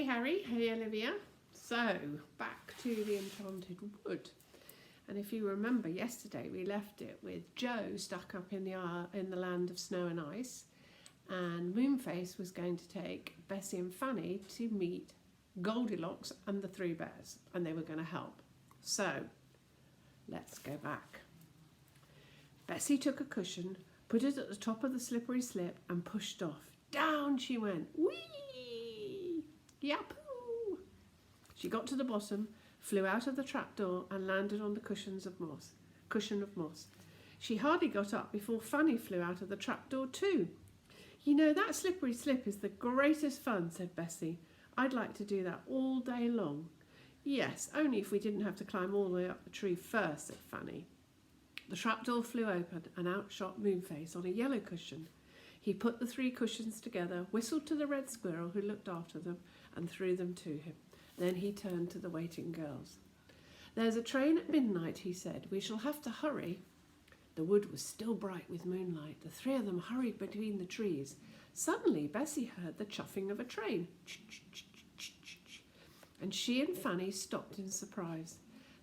Hey Harry, hey Olivia. So, back to the Enchanted Wood. And if you remember yesterday, we left it with Joe stuck up in the land of snow and ice, and Moonface was going to take Bessie and Fanny to meet Goldilocks and the three bears, and they were going to help. So, let's go back. Bessie took a cushion, put it at the top of the slippery slip, and pushed off. Down she went. Whee! Yapoo! She got to the bottom, flew out of the trapdoor, and landed on the cushion of moss. She hardly got up before Fanny flew out of the trapdoor too. You know, that slippery slip is the greatest fun, said Bessie. I'd like to do that all day long. Yes, only if we didn't have to climb all the way up the tree first, said Fanny. The trapdoor flew open and out shot Moonface on a yellow cushion. He put the three cushions together, whistled to the red squirrel who looked after them, and threw them to him. Then he turned to the waiting girls. There's a train at midnight, he said. We shall have to hurry. The wood was still bright with moonlight. The three of them hurried between the trees. Suddenly, Bessie heard the chuffing of a train. And she and Fanny stopped in surprise.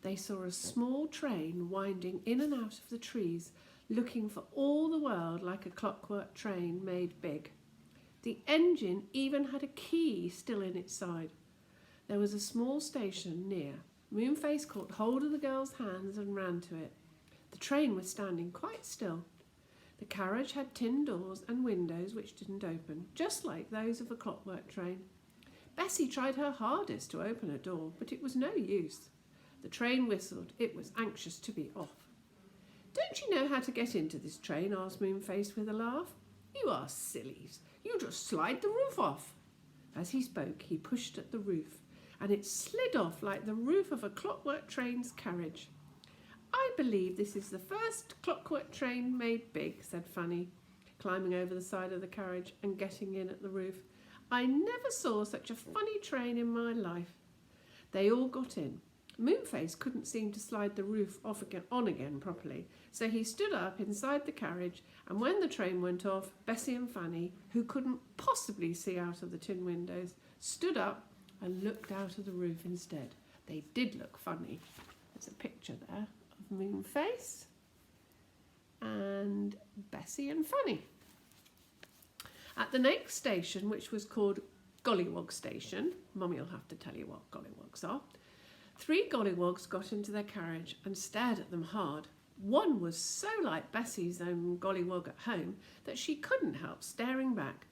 They saw a small train winding in and out of the trees, looking for all the world like a clockwork train made big. The engine even had a key still in its side. There was a small station near. Moonface caught hold of the girl's hands and ran to it. The train was standing quite still. The carriage had tin doors and windows which didn't open, just like those of a clockwork train. Bessie tried her hardest to open a door, but it was no use. The train whistled. It was anxious to be off. Don't you know how to get into this train? Asked Moonface with a laugh. You are sillies. You just slide the roof off. As he spoke, he pushed at the roof, and it slid off like the roof of a clockwork train's carriage. I believe this is the first clockwork train made big, said Fanny, climbing over the side of the carriage and getting in at the roof. I never saw such a funny train in my life. They all got in. Moonface couldn't seem to slide the roof on again properly, so he stood up inside the carriage, and when the train went off, Bessie and Fanny, who couldn't possibly see out of the tin windows, stood up and looked out of the roof instead. They did look funny. There's a picture there of Moonface and Bessie and Fanny. At the next station, which was called Gollywog Station, Mummy will have to tell you what gollywogs are, three gollywogs got into their carriage and stared at them hard. One was so like Bessie's own gollywog at home that she couldn't help staring back.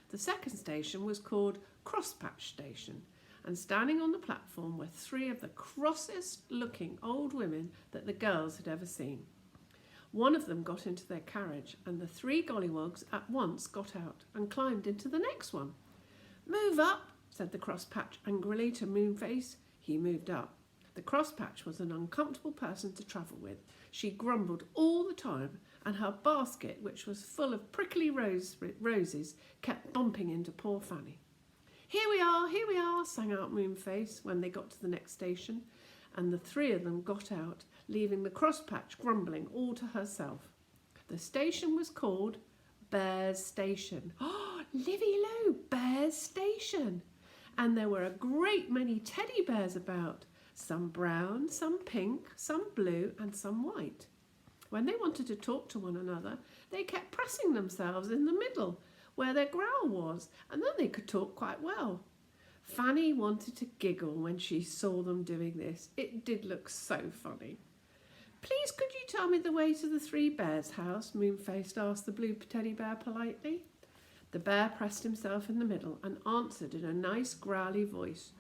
The second station was called Crosspatch Station, and standing on the platform were three of the crossest looking old women that the girls had ever seen. One of them got into their carriage, and the three gollywogs at once got out and climbed into the next one. Move up, said the Crosspatch angrily to Moonface. He moved up. The Crosspatch was an uncomfortable person to travel with. She grumbled all the time, and her basket, which was full of prickly roses, kept bumping into poor Fanny. Here we are, sang out Moonface when they got to the next station, and the three of them got out, leaving the Crosspatch grumbling all to herself. The station was called Bear's Station. Oh, Livy-lo, Bear's Station! And there were a great many teddy bears about, some brown, some pink, some blue, and some white. When they wanted to talk to one another, they kept pressing themselves in the middle, where their growl was, and then they could talk quite well. Fanny wanted to giggle when she saw them doing this. It did look so funny. Please, could you tell me the way to the three bears' house? Moonface asked the blue teddy bear politely. The bear pressed himself in the middle and answered in a nice growly voice,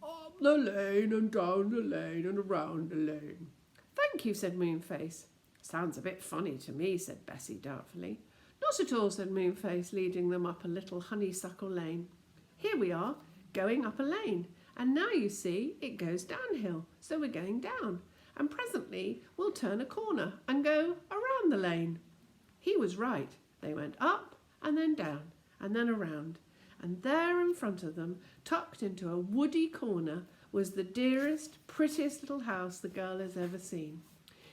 Up the lane and down the lane and around the lane. Thank you, said Moonface. Sounds a bit funny to me, said Bessie doubtfully. Not at all, said Moonface, leading them up a little honeysuckle lane. Here we are, going up a lane, and now you see it goes downhill, so we're going down, and presently we'll turn a corner and go around the lane. He was right. They went up and then down, and then around, and there in front of them, tucked into a woody corner, was the dearest, prettiest little house the girl has ever seen.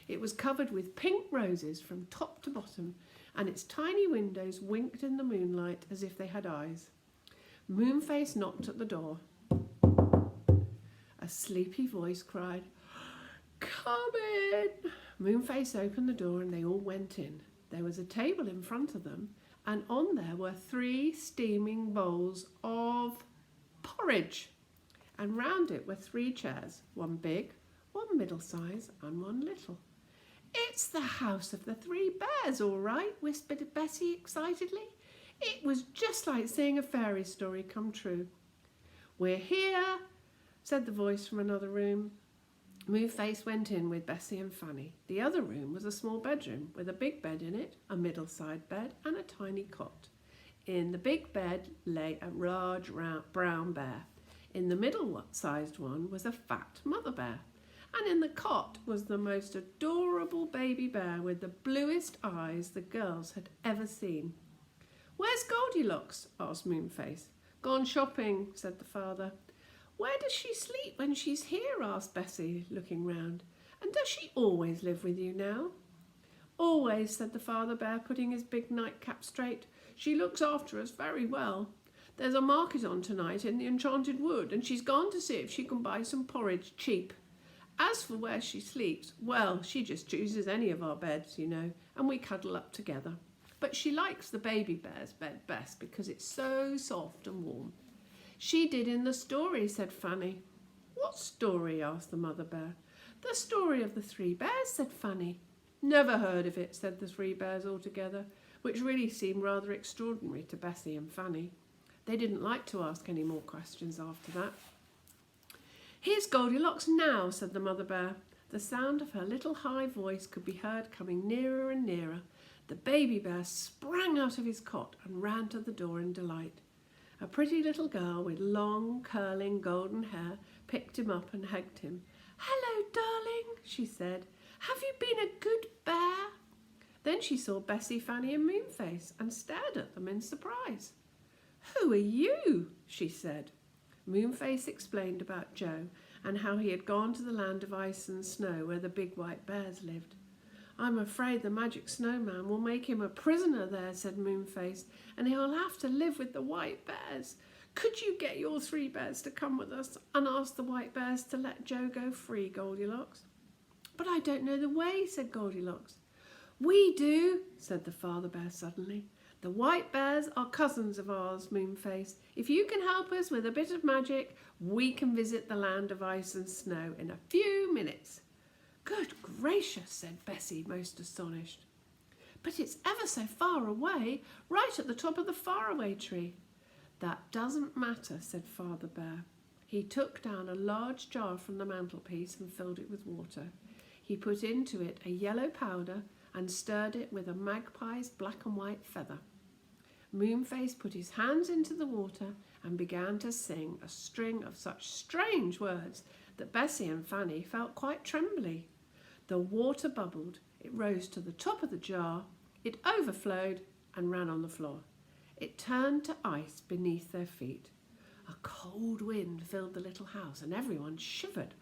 It was covered with pink roses from top to bottom, and its tiny windows winked in the moonlight as if they had eyes. Moonface knocked at the door. A sleepy voice cried, "Come in!" Moonface opened the door and they all went in. There was a table in front of them, and on there were 3 steaming bowls of porridge. And round it were 3 chairs, one big, one middle size, and one little. "It's the house of the 3 bears, all right," whispered Bessie excitedly. It was just like seeing a fairy story come true. "We're here," said the voice from another room. Moonface went in with Bessie and Fanny. The other room was a small bedroom with a big bed in it, a middle-sized bed, and a tiny cot. In the big bed lay a large brown bear. In the middle-sized one was a fat mother bear. And in the cot was the most adorable baby bear with the bluest eyes the girls had ever seen. "Where's Goldilocks?" asked Moonface. "Gone shopping," said the father. "Where does she sleep when she's here?" asked Bessie, looking round. "And does she always live with you now?" "Always," said the father bear, putting his big nightcap straight. "She looks after us very well. There's a market on tonight in the Enchanted Wood, and she's gone to see if she can buy some porridge cheap. As for where she sleeps, well, she just chooses any of our beds, you know, and we cuddle up together. But she likes the baby bear's bed best because it's so soft and warm." "She did in the story," said Fanny. "What story?" asked the mother bear. "The story of the 3 bears," said Fanny. "Never heard of it," said the 3 bears all together, which really seemed rather extraordinary to Bessie and Fanny. They didn't like to ask any more questions after that. "Here's Goldilocks now," said the mother bear. The sound of her little high voice could be heard coming nearer and nearer. The baby bear sprang out of his cot and ran to the door in delight. A pretty little girl with long, curling golden hair picked him up and hugged him. "Hello, darling," she said. "Have you been a good bear?" Then she saw Bessie, Fanny and Moonface and stared at them in surprise. "Who are you?" she said. Moonface explained about Joe and how he had gone to the land of ice and snow where the big white bears lived. "I'm afraid the magic snowman will make him a prisoner there," said Moonface, "and he'll have to live with the white bears. Could you get your 3 bears to come with us and ask the white bears to let Joe go free, Goldilocks?" "But I don't know the way," said Goldilocks. "We do," said the father bear suddenly. "The white bears are cousins of ours, Moonface. If you can help us with a bit of magic, we can visit the land of ice and snow in a few minutes." "Good gracious," said Bessie, most astonished. "But it's ever so far away, right at the top of the faraway tree." "That doesn't matter," said Father Bear. He took down a large jar from the mantelpiece and filled it with water. He put into it a yellow powder and stirred it with a magpie's black and white feather. Moonface put his hands into the water and began to sing a string of such strange words that Bessie and Fanny felt quite trembly. The water bubbled, it rose to the top of the jar, it overflowed and ran on the floor. It turned to ice beneath their feet. A cold wind filled the little house and everyone shivered.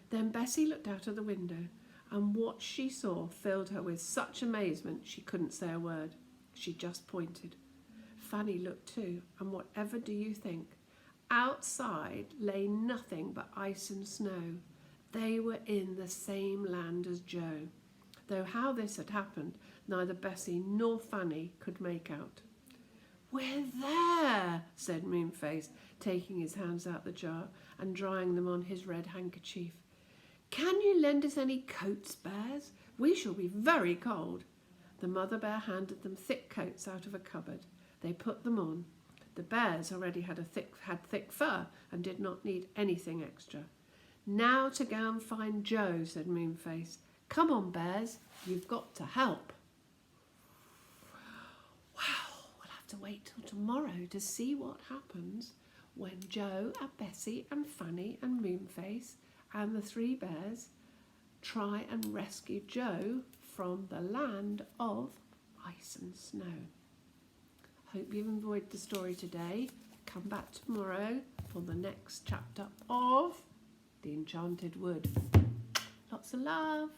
Then Bessie looked out of the window, and what she saw filled her with such amazement she couldn't say a word. She just pointed. Fanny looked too, and whatever do you think? Outside lay nothing but ice and snow. They were in the same land as Joe, though how this had happened neither Bessie nor Fanny could make out. "We're there," said Moonface, taking his hands out the jar and drying them on his red handkerchief. "Can you lend us any coats, bears? We shall be very cold." The mother bear handed them thick coats out of a cupboard. They put them on. The bears already had thick fur and did not need anything extra. "Now to go and find Joe," said Moonface. "Come on, bears, you've got to help." Well, we'll have to wait till tomorrow to see what happens when Joe and Bessie and Fanny and Moonface and the 3 bears try and rescue Joe from the land of ice and snow. Hope you've enjoyed the story today. Come back tomorrow for the next chapter of The Enchanted Wood. Lots of love.